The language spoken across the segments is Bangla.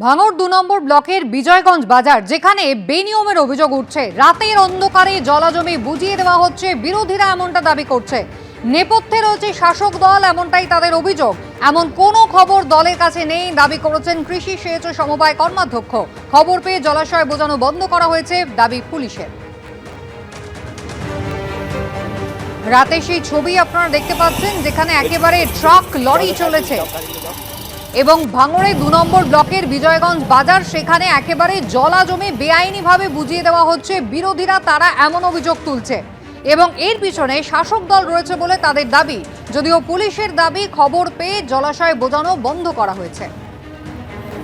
ভাঙড় ২ নম্বর ব্লকের বিজয়গঞ্জ বাজার, যেখানে বেনিয়মের অভিযোগ উঠছে। রাতের অন্ধকারে জলাজমি বুঝিয়ে দেওয়া হচ্ছে, বিরোধীরা এমনটা দাবি করছে। নেপথ্যে রয়েছে শাসক দল, এমনটাই তাদের অভিযোগ। এমন কোনো খবর দলের কাছে নেই দাবি করেছেন কৃষি সেচ ও সমবায় কর্মাধ্যক্ষ। খবর পেয়ে জলাশয় বোঝানো বন্ধ করা হয়েছে দাবি পুলিশের। রাতে সেই ছবি আপনারা দেখতে পাচ্ছেন, যেখানে একেবারে ট্রাক লরি চলেছে এবং ভাঙড়ে ২ নম্বর ব্লকের বিজয়গঞ্জ বাজার, সেখানে একেবারে জলা জমে বেআইনিভাবে বুঝিয়ে দেওয়া হচ্ছে। বিরোধীরা তারা এমন অভিযোগ তুলছে এবং এর পিছনে শাসক দল রয়েছে বলে তাদের দাবি। যদিও পুলিশের দাবি, খবর পেয়ে জলাশয় বোঝানো বন্ধ করা হয়েছে।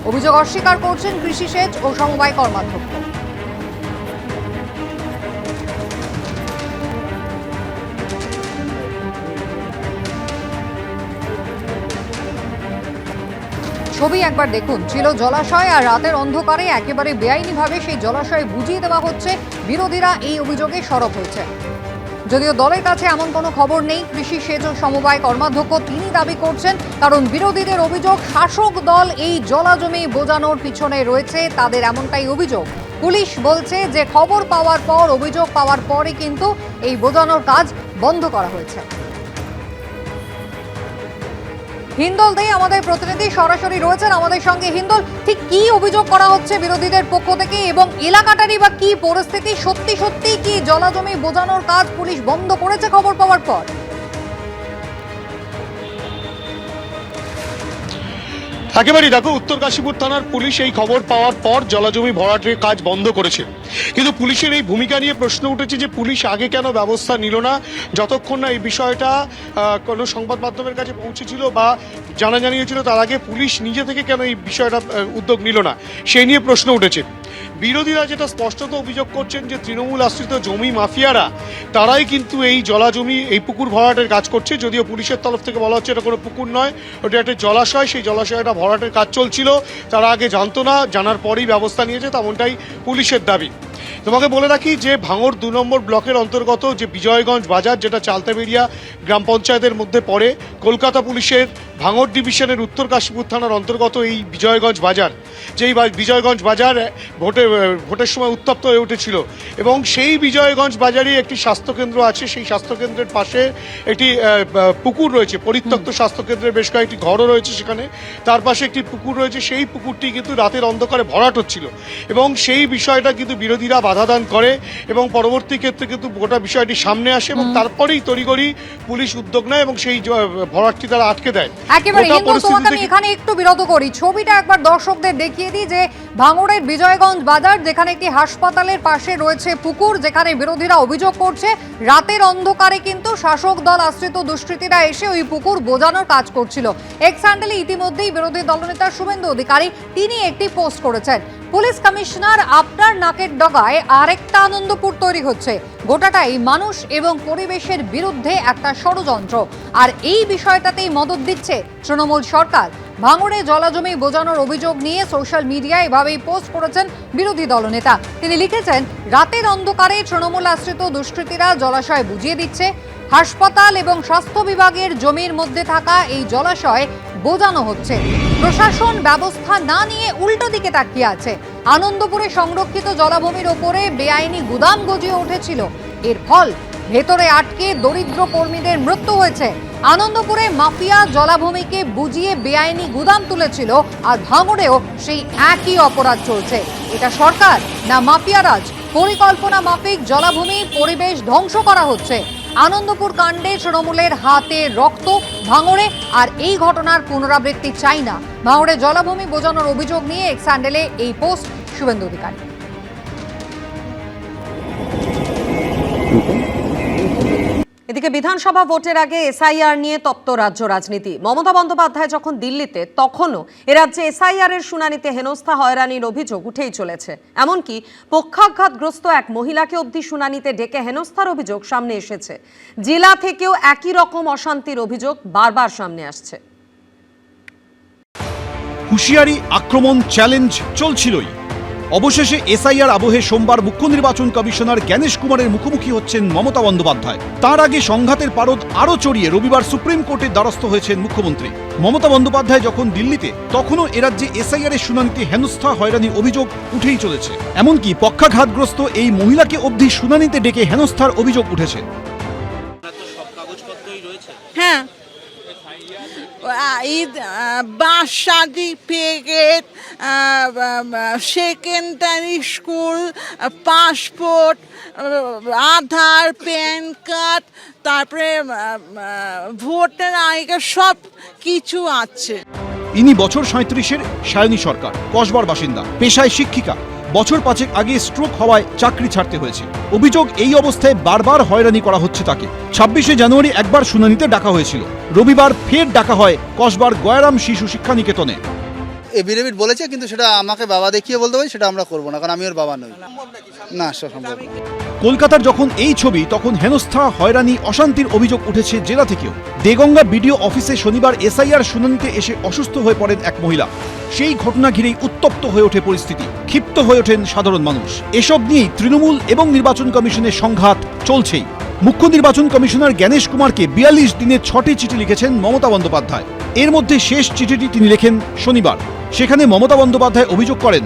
অভিযোগ অস্বীকার করছেন কৃষি সেচ ও সমবায় কর্মাধ্যক্ষ। ছবি একবার দেখুন, ছিল জলাশয় আর রাতের অন্ধকারে একেবারে বেআইনিভাবে সেই জলাশয় বুঝিয়ে দেওয়া হচ্ছে। বিরোধীরা এই অভিযোগে সরব হয়েছে। যদিও দলের কাছে এমন কোনো খবর নেই, কৃষি সেচ ও সমবায় কর্মাধ্যক্ষ তিনি দাবি করছেন, কারণ বিরোধীদের অভিযোগ শাসক দল এই জলাজমি বোঝানোর পিছনে রয়েছে, তাদের এমনটাই অভিযোগ। পুলিশ বলছে যে খবর পাওয়ার পর, অভিযোগ পাওয়ার পরই কিন্তু এই বোঝানোর কাজ বন্ধ করা হয়েছে। হিন্দল দেই আমাদের প্রতিনিধি সরাসরি রয়েছেন আমাদের সঙ্গে। হিন্দল, ঠিক কি অভিযোগ করা হচ্ছে বিরোধীদের পক্ষ থেকে এবং এলাকাটারই বা কি পরিস্থিতি? সত্যি সত্যি কি জলাজমি বোঝানোর কাজ পুলিশ বন্ধ করেছে খবর পাওয়ার পর? একেবারেই দেখো, উত্তর কাশীপুর থানার পুলিশ এই খবর পাওয়ার পর জলাজমি ভরাটের কাজ বন্ধ করেছে। কিন্তু পুলিশের এই ভূমিকা নিয়ে প্রশ্ন উঠেছে যে পুলিশ আগে কেন ব্যবস্থা নিল না, যতক্ষণ না এই বিষয়টা কোনো সংবাদ মাধ্যমের কাছে পৌঁছেছিল বা জানিয়েছিল, তার আগে পুলিশ নিজে থেকে কেন এই বিষয়টা উদ্যোগ নিল না, সেই নিয়ে প্রশ্ন উঠেছে। বিরোধীরা যেটা স্পষ্টত অভিযোগ করছেন যে তৃণমূল আশ্রিত জমি মাফিয়ারা তারাই কিন্তু এই জলাজমি, এই পুকুর ভরাটের কাজ করছে। যদিও পুলিশের তরফ থেকে বলা হচ্ছে এটা কোনো পুকুর নয়, ওটা একটা জলাশয়। সেই জলাশয়টা ভরাটের কাজ চলছিল, তারা আগে জানতো না, জানার পরেই ব্যবস্থা নিয়েছে, তেমনটাই পুলিশের দাবি। তোমাকে বলে রাখি যে ভাঙড় ২ নম্বর ব্লকের অন্তর্গত যে বিজয়গঞ্জ বাজার, যেটা চালতাবেড়িয়া গ্রাম পঞ্চায়েতের মধ্যে পড়ে, কলকাতা পুলিশের ভাঙড় ডিভিশনের উত্তর কাশীপুর থানার অন্তর্গত এই বিজয়গঞ্জ বাজার, যেই বিজয়গঞ্জ বাজার ভোটের সময় উত্তপ্ত হয়ে উঠেছিল এবং সেই বিজয়গঞ্জ বাজারে একটি স্বাস্থ্যকেন্দ্র আছে। সেই স্বাস্থ্যকেন্দ্রের পাশে একটি পুকুর রয়েছে, পরিত্যক্ত স্বাস্থ্যকেন্দ্রের বেশ কয়েকটি ঘরও রয়েছে সেখানে, তার পাশে একটি পুকুর রয়েছে। সেই পুকুরটি কিন্তু রাতের অন্ধকারে ভরাট হচ্ছিল এবং সেই বিষয়টা কিন্তু বিরোধীরা বাধাদান করে এবং পরবর্তী ক্ষেত্রে কিন্তু গোটা বিষয়টি সামনে আসে এবং তারপরেই তড়িঘড়ি পুলিশ উদ্যোগ নেয় এবং সেই ভরাটটি তারা আটকে দেয়। একেবারে তোমাকে আমি এখানে একটু বিরত করি, ছবিটা একবার দর্শকদের দেখিয়ে দিই যে ভাঙড়ের বিজয়গঞ্জ বাজার, যেখানে একটি হাসপাতালের পাশে রয়েছে পুকুর, যেখানে বিরোধীরা অভিযোগ করছে রাতের অন্ধকারে কিন্তু শাসক দল আশ্রিত দুষ্কৃতীরা এসে ওই পুকুর বোঝানোর কাজ করছিল। এক্স হ্যান্ডেলে ইতিমধ্যেই বিরোধী দলনেতা শুভেন্দু অধিকারী তিনি একটি পোস্ট করেছেন, পুলিশ কমিশনার আপনার নাকের ডগায় আরেকটা আনন্দপুর তৈরি হচ্ছে, গোটাটাই মানুষ এবং পরিবেশের বিরুদ্ধে একটা ষড়যন্ত্র, আর এই বিষয়টাতেই মদত দিচ্ছে তৃণমূল সরকার। ভাঙড়ে জলাজমি বোঝানোর অভিযোগ নিয়ে সোশ্যাল মিডিয়ায় এভাবেই পোস্ট করেছেন বিরোধী দলনেতা। তিনি লিখেছেন, রাতের অন্ধকারে তৃণমূল আশ্রিত দুষ্কৃতীরা জলাশয় বুঝিয়ে দিচ্ছে, হাসপাতাল এবং স্বাস্থ্য বিভাগের জমির মধ্যে থাকা এই জলাশয় বোঝানো হচ্ছে, প্রশাসন ব্যবস্থা না নিয়ে উল্টো দিকে তাকিয়ে আছে। আনন্দপুরে সংরক্ষিত জলাভূমির ওপরে বেআইনি গুদাম গজিয়ে উঠেছিল, এর ফল ভেতরে আটকে দরিদ্র কর্মীদের মৃত্যু হয়েছে। আনন্দপুরে মাফিয়া জলাভূমিকে বুঝিয়ে বেআইনি গুদাম তুলেছিল, আর ভাঙড়েও সেই একই অপরাধ চলছে। এটা সরকার না মাফিয়ারাজ? পরিকল্পনা মাফিক জলাভূমি, পরিবেশ ধ্বংস করা হচ্ছে। আনন্দপুর কাণ্ডে তৃণমূলের হাতে রক্ত ভাঙড়ে, আর এই ঘটনার পুনরাবৃত্তি চাই না। ভাঙড়ে জলাভূমি বোঝানোর অভিযোগ নিয়ে এক্স হ্যান্ডেলে এই পোস্ট শুভেন্দু অধিকারী। এদিকে বিধানসভা ভোটের আগে এসআইআর নিয়ে তপ্ত রাজ্য রাজনীতি। মমতা বন্দ্যোপাধ্যায় যখন দিল্লিতে, তখনও এরাজ্যে এসআইআর এর শুনানিতে হেনস্থা হয়রানির অভিযোগ উঠেই চলেছে। এমনকি পক্ষাঘাতগ্রস্ত এক মহিলাকে অবধি শুনানিতে ডেকে হেনস্থার অভিযোগ সামনে এসেছে। জেলা থেকেও একই রকম অশান্তির অভিযোগ বারবার সামনে আসছে। হুঁশিয়ারি, আক্রমণ, চ্যালেঞ্জ চলছিলই। অবশেষে এসআইআর আবহে সোমবার মুখ্য নির্বাচন কমিশনার জ্ঞানেশ কুমারের মুখোমুখি হচ্ছেন মমতা বন্দ্যোপাধ্যায়। তার আগে সংঘাতের পারদ আরও চড়িয়ে রবিবার সুপ্রিম কোর্টের দ্বারস্থ হয়েছেন মুখ্যমন্ত্রী মমতা বন্দ্যোপাধ্যায়। যখন দিল্লিতে, তখনও এরাজ্যে এসআইআরের শুনানিতে হেনস্থা হয়রানি অভিযোগ উঠেই চলেছে। এমনকি পক্ষাঘাতগ্রস্ত এই মহিলাকে অবধি শুনানিতে ডেকে হেনস্থার অভিযোগ উঠেছে। হ্যাঁ, ঈদ বাস সার্টিফিকেট, সেকেন্ডারি স্কুল, পাসপোর্ট, আধার, প্যান কার্ড, তারপরে ভোটার আইডি কার্ড, সব কিছু আছে। ইনি বছর 37-এর সায়নী সরকার, কসবার বাসিন্দা, পেশায় শিক্ষিকা। বছর 5 আগে স্ট্রোক হওয়ায় চাকরি ছাড়তে হয়েছে। অভিযোগ, এই অবস্থায় বারবার হয়রানি করা হচ্ছে তাকে। 26শে জানুয়ারি একবার শুনানিতে ডাকা হয়েছিল, রবিবার ফের ডাকা হয় কসবার গয়ারাম শিশু শিক্ষা নিকেতনে। এফিডেভিট বলেছে, কিন্তু সেটা আমাকে বাবা দেখিয়ে বলতে পারি, সেটা আমরা করবো না, কারণ আমি ওর বাবা নই। না, সেটা সম্ভব না। কলকাতার যখন এই ছবি, তখন হেনস্থা, হয়রানি, অশান্তির অভিযোগ উঠেছে জেলা থেকেও। দেগঙ্গা বিডিও অফিসে শনিবার এসআইআর শুনানিতে এসে অসুস্থ হয়ে পড়েন এক মহিলা। সেই ঘটনা ঘিরেই উত্তপ্ত হয়ে ওঠে পরিস্থিতি, ক্ষিপ্ত হয়ে ওঠেন সাধারণ মানুষ। এসব নিয়েই তৃণমূল এবং নির্বাচন কমিশনের সংঘাত চলছেই। মুখ্য নির্বাচন কমিশনার জ্ঞানেশ কুমারকে 42 দিনে 6টি চিঠি লিখেছেন মমতা বন্দ্যোপাধ্যায়। এর মধ্যে শেষ চিঠিটি তিনি লেখেন শনিবার। সেখানে মমতা বন্দ্যোপাধ্যায় অভিযোগ করেন,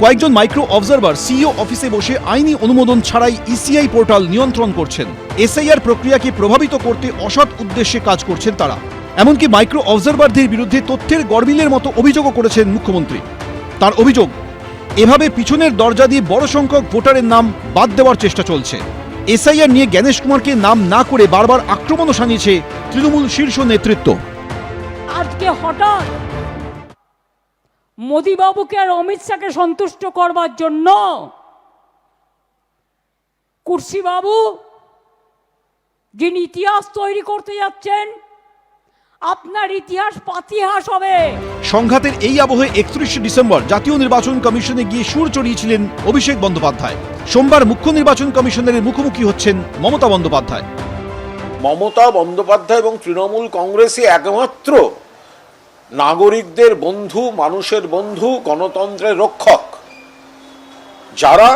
কয়েকজন মাইক্রো অবজারভার সিইও অফিসে বসে আইনি অনুমোদন ছাড়াই ইসিআই পোর্টাল নিয়ন্ত্রণ করছেন। এসআইআর প্রক্রিয়াকে প্রভাবিত করতে অসৎ উদ্দেশ্যে কাজ করছেন তারা। এমনকি মাইক্রো অবজারভারদের বিরুদ্ধে তথ্যের গরমিলের মতো অভিযোগও করেছেন মুখ্যমন্ত্রী। তার অভিযোগ, এভাবে পিছনের দরজা দিয়ে বড় সংখ্যক ভোটারের নাম বাদ দেওয়ার চেষ্টা চলছে। এসআইআর নিয়ে জ্ঞানেশ কুমারকে নাম না করে বারবার আক্রমণও শানিয়েছে তৃণমূল শীর্ষ নেতৃত্ব। আজকে হঠাৎ মোদিবাবুকে আর অমিত শাহকে সন্তুষ্ট করবার জন্য কুর্সিবাবু যিনি ইতিহাস তৈরি করতে যাচ্ছেন, আপনার ইতিহাস পাতিহাস হবে। সংঘাতের এই আবহে 31শে ডিসেম্বর জাতীয় নির্বাচন কমিশনে গিয়ে সুর চড়িয়েছিলেন অভিষেক বন্দ্যোপাধ্যায়। সোমবার মুখ্য নির্বাচন কমিশনারের মুখোমুখি হচ্ছেন মমতা বন্দ্যোপাধ্যায়। মমতা বন্দ্যোপাধ্যায় এবং তৃণমূল কংগ্রেসই একমাত্র নাগরিকদের বন্ধু, মানুষের বন্ধু, গণতন্ত্রের রক্ষক, যারা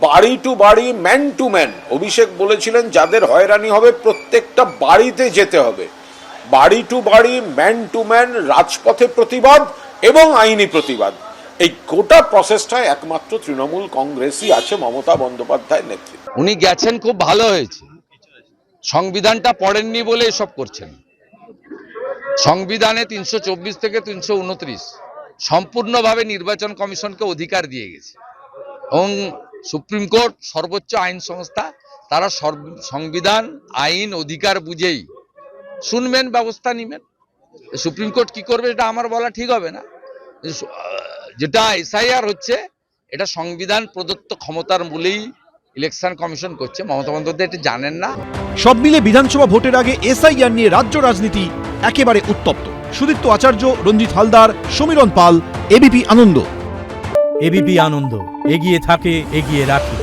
বাড়ি টু বাড়ি, ম্যান টু ম্যান, অভিষেক বলেছিলেন যাদের হয়রানি হবে প্রত্যেকটা বাড়িতে যেতে হবে, বাড়ি টু বাড়ি, ম্যান টু ম্যান, রাজপথে প্রতিবাদ এবং আইনি প্রতিবাদ, এই গোটা প্রসেসটায় একমাত্র তৃণমূল কংগ্রেসই আছে মমতা বন্দ্যোপাধ্যায়ের নেতৃত্বে। উনি গেছেন, খুব ভালো হয়েছে। সংবিধানটা পড়েননি বলে এসব করছেন। সংবিধানে 324 থেকে 329 সম্পূর্ণভাবে নির্বাচন কমিশনকে অধিকার দিয়ে গেছে এবং সুপ্রিম কোর্ট সর্বোচ্চ আইন সংস্থা, তারা সংবিধান, আইন, অধিকার বুঝেই শুনবেন, ব্যবস্থা নেবেন। সুপ্রিম কোর্ট কি করবে এটা আমার বলা ঠিক হবে না। যেটা এসআইআর হচ্ছে, এটা সংবিধান প্রদত্ত ক্ষমতার বলেই ইলেকশন কমিশন করছে। মমতা বন্দ্যোপাধ্যায় এটা জানেন না। সব মিলে বিধানসভা ভোটের আগে এসআইআর নিয়ে রাজ্য রাজনীতি একেবারে উত্তপ্ত। সুদীপ্ত আচার্য, রঞ্জিত হালদার, সমীরণ পাল, এবিপি আনন্দ। এবিপি আনন্দ, এগিয়ে থাকে, এগিয়ে রাখে।